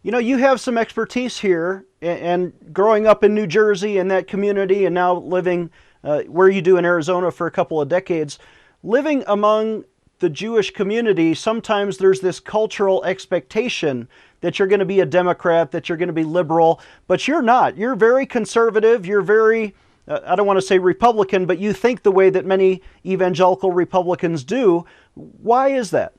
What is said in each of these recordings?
You know, you have some expertise here, and growing up in New Jersey in that community, and now living where you do in Arizona for a couple of decades, living among the Jewish community, sometimes there's this cultural expectation that you're going to be a Democrat, that you're going to be liberal, but you're not. You're very conservative. You're very, I don't want to say Republican, but you think the way that many evangelical Republicans do. Why is that?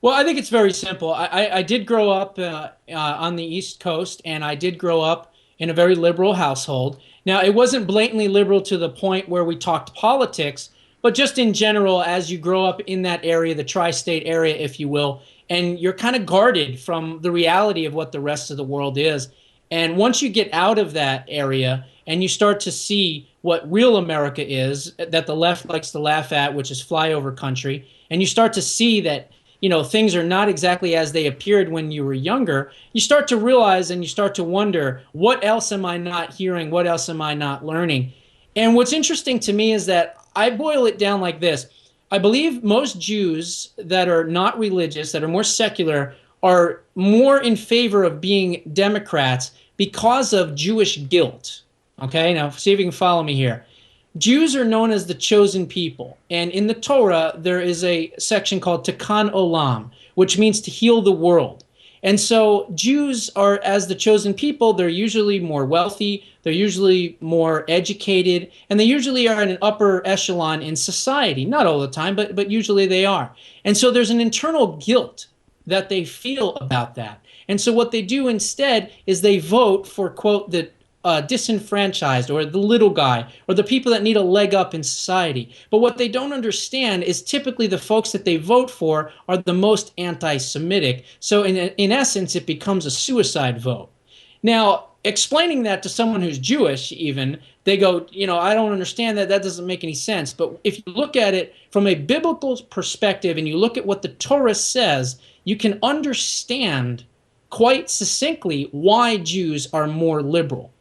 Well, I think it's very simple. I did grow up on the East Coast, and I did grow up in a very liberal household. Now, it wasn't blatantly liberal to the point where we talked politics, but just in general, as you grow up in that area, the tri-state area, if you will, and you're kind of guarded from the reality of what the rest of the world is. And once you get out of that area and you start to see what real America is, that the left likes to laugh at, which is flyover country, and you start to see that things are not exactly as they appeared when you were younger, you start to realize and you start to wonder, what else am I not hearing? What else am I not learning? And what's interesting to me is that I boil it down like this. I believe most Jews that are not religious, that are more secular, are more in favor of being Democrats because of Jewish guilt. Okay, now see if you can follow me here. Jews are known as the chosen people. And in the Torah, there is a section called Tikkun Olam, which means to heal the world. And so Jews are, as the chosen people, they're usually more wealthy, they're usually more educated, and they usually are in an upper echelon in society. Not all the time, but usually they are. And so there's an internal guilt that they feel about that. And so what they do instead is they vote for, quote, the disenfranchised, or the little guy, or the people that need a leg up in society. But what they don't understand is typically the folks that they vote for are the most anti-Semitic. So in essence, it becomes a suicide vote. Now, explaining that to someone who's Jewish, even, they go, I don't understand that. That doesn't make any sense. But if you look at it from a biblical perspective and you look at what the Torah says, you can understand quite succinctly why Jews are more liberal.